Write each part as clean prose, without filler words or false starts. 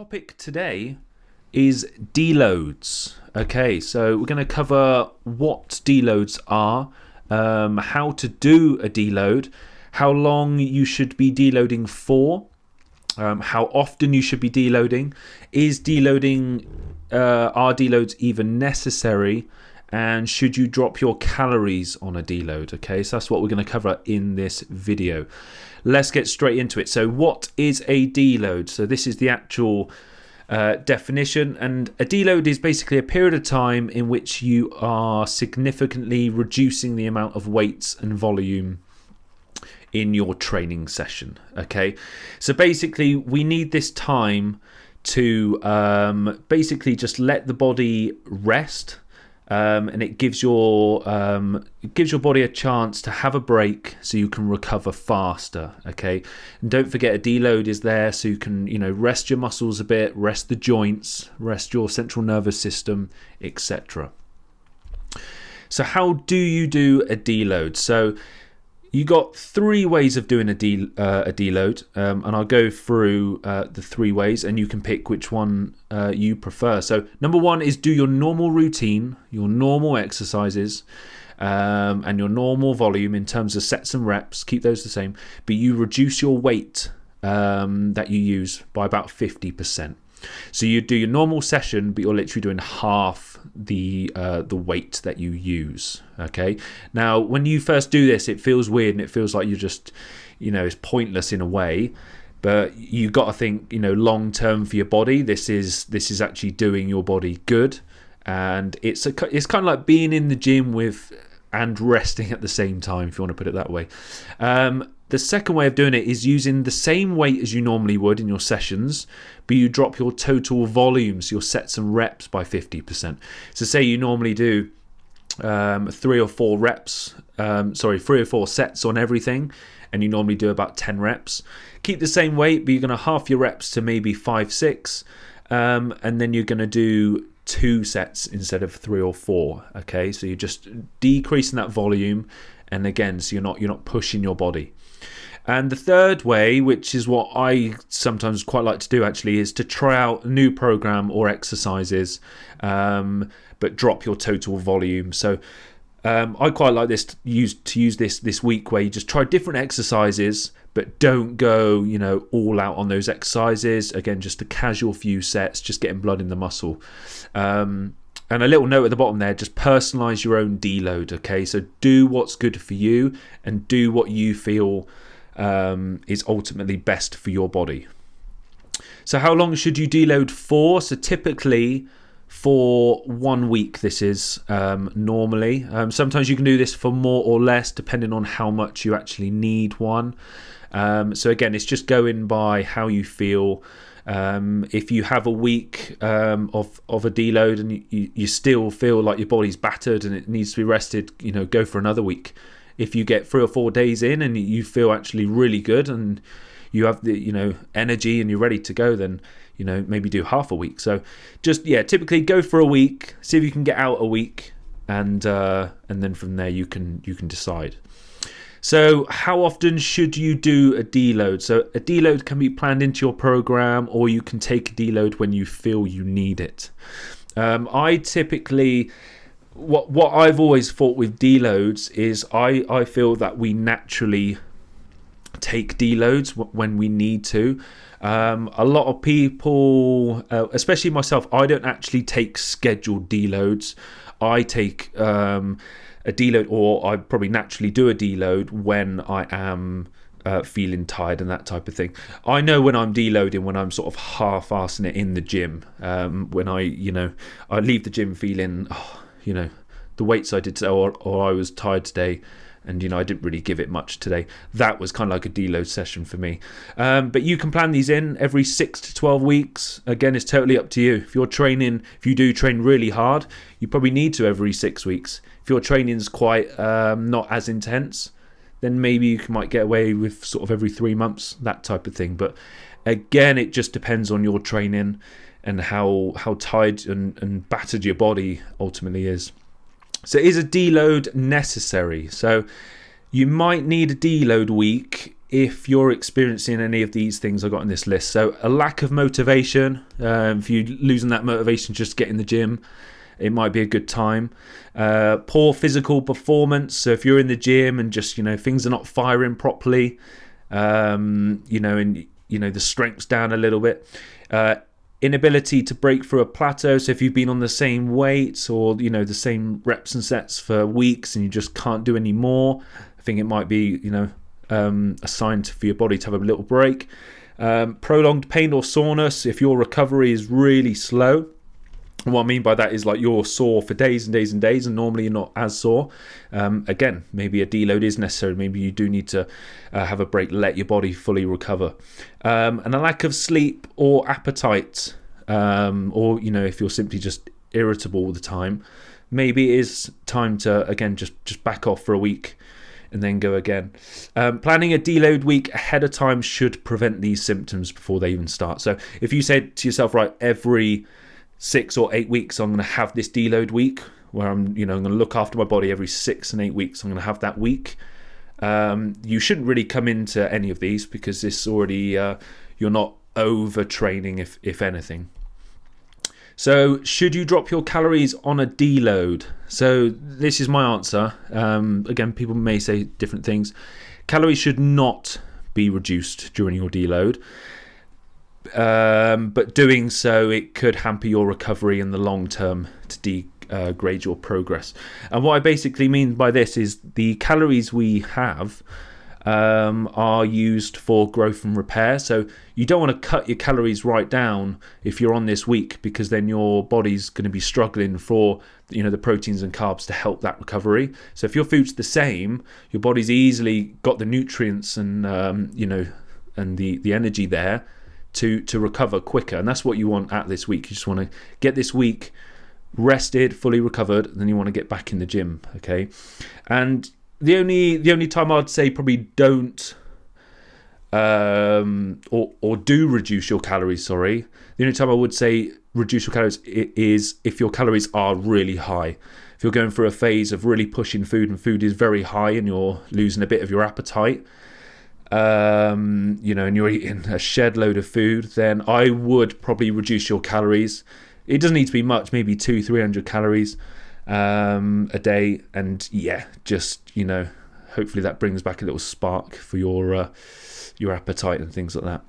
topic today is deloads. Okay, so we're going to cover what deloads are, how to do a deload, how long you should be deloading for, how often you should be deloading, are deloads even necessary, and should you drop your calories on a deload? Okay, so that's what we're going to cover in this video. Let's get straight into it. So what is a deload? So this is the actual definition, and a deload is basically a period of time in which you are significantly reducing the amount of weights and volume in your training session. Okay, so basically we need this time to basically just let the body rest, and it gives your body a chance to have a break so you can recover faster. Okay, and don't forget, a deload is there so you can rest your muscles a bit, rest the joints, rest your central nervous system, etc. So how do you do a deload? So you got three ways of doing a deload, and I'll go through the three ways, and you can pick which one you prefer. So number one is do your normal routine, your normal exercises, and your normal volume in terms of sets and reps. Keep those the same, but you reduce your weight that you use by about 50%. So you do your normal session, but you're literally doing half the weight that you use. Okay. Now, when you first do this, it feels weird and it feels like you're just, it's pointless in a way. But you got to think, long term for your body. This is actually doing your body good, and it's kind of like being in the gym and resting at the same time, if you want to put it that way. The second way of doing it is using the same weight as you normally would in your sessions, but you drop your total volumes, your sets and reps by 50%. So say you normally do 3 or 4 sets on everything, and you normally do about 10 reps. Keep the same weight, but you're going to half your reps to maybe 5, 6, and then you're going to do 2 sets instead of 3 or 4. Okay, so you're just decreasing that volume, and again, so you're not pushing your body. And the third way, which is what I sometimes quite like to do actually, is to try out a new program or exercises, but drop your total volume. So I quite like this to use this week, where you just try different exercises, but don't go all out on those exercises. Again, just a casual few sets, just getting blood in the muscle. And a little note at the bottom there, just personalize your own deload. Okay, so do what's good for you and do what you feel is ultimately best for your body. So how long should you deload for? So typically for 1 week, this is normally. Sometimes you can do this for more or less depending on how much you actually need one. So again, it's just going by how you feel. If you have a week of a deload and you still feel like your body's battered and it needs to be rested, go for another week. If you get 3 or 4 days in and you feel actually really good and you have the energy and you're ready to go, then maybe do half a week. So just typically go for a week, see if you can get out a week, and then from there you can decide. So how often should you do a deload? So a deload can be planned into your program, or you can take a deload when you feel you need it. I typically, what I've always thought with deloads is I feel that we naturally take deloads when we need to. A lot of people, especially myself, I don't actually take scheduled deloads. I take a deload, or I probably naturally do a deload when I am feeling tired and that type of thing. I know when I'm deloading when I'm sort of half-assing it in the gym. When I leave the gym feeling, the weights I did today, or I was tired today, and I didn't really give it much today. That was kind of like a deload session for me. But you can plan these in every 6 to 12 weeks. Again, it's totally up to you. If you do train really hard, you probably need to every 6 weeks. If your training's quite not as intense, then maybe you might get away with sort of every 3 months, that type of thing. But again, it just depends on your training and how tired and battered your body ultimately is. So is a deload necessary? So you might need a deload week if you're experiencing any of these things I got on this list. So a lack of motivation, if you're losing that motivation just to get in the gym, it might be a good time. Poor physical performance. So if you're in the gym and just, things are not firing properly, and the strength's down a little bit. Inability to break through a plateau. So if you've been on the same weights or, the same reps and sets for weeks and you just can't do any more, I think it might be, a sign for your body to have a little break. Prolonged pain or soreness. If your recovery is really slow, and what I mean by that is like you're sore for days and days and days, and normally you're not as sore. Again, maybe a deload is necessary. Maybe you do need to have a break, let your body fully recover. And a lack of sleep or appetite, or if you're simply just irritable all the time, maybe it is time to again just back off for a week and then go again. Planning a deload week ahead of time should prevent these symptoms before they even start. So if you said to yourself, right, every 6 or 8 weeks I'm going to have this deload week where I'm going to look after my body every 6 and 8 weeks, I'm going to have that week. You shouldn't really come into any of these because this already you're not overtraining if anything. So should you drop your calories on a deload? So this is my answer. Again, people may say different things. Calories should not be reduced during your deload. But doing so, it could hamper your recovery in the long term to degrade your progress. And what I basically mean by this is the calories we have are used for growth and repair. So you don't want to cut your calories right down if you're on this week, because then your body's going to be struggling for the proteins and carbs to help that recovery. So if your food's the same, your body's easily got the nutrients and and the energy there to recover quicker. And that's what you want at this week. You just want to get this week rested, fully recovered, and then you want to get back in the gym. Okay. And the only time I'd say probably don't or do reduce your calories, the only time I would say reduce your calories is if your calories are really high. If you're going through a phase of really pushing food and food is very high and you're losing a bit of your appetite, and you're eating a shed load of food, then I would probably reduce your calories. It doesn't need to be much, maybe 200-300 calories a day, and hopefully that brings back a little spark for your appetite and things like that.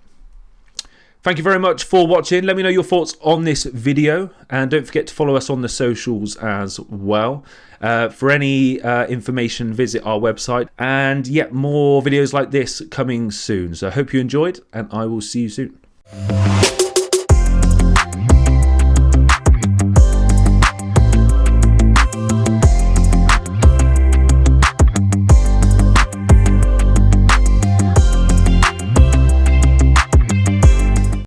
Thank you very much for watching. Let me know your thoughts on this video, and don't forget to follow us on the socials as well. For any information, visit our website, and more videos like this coming soon. So I hope you enjoyed, and I will see you soon.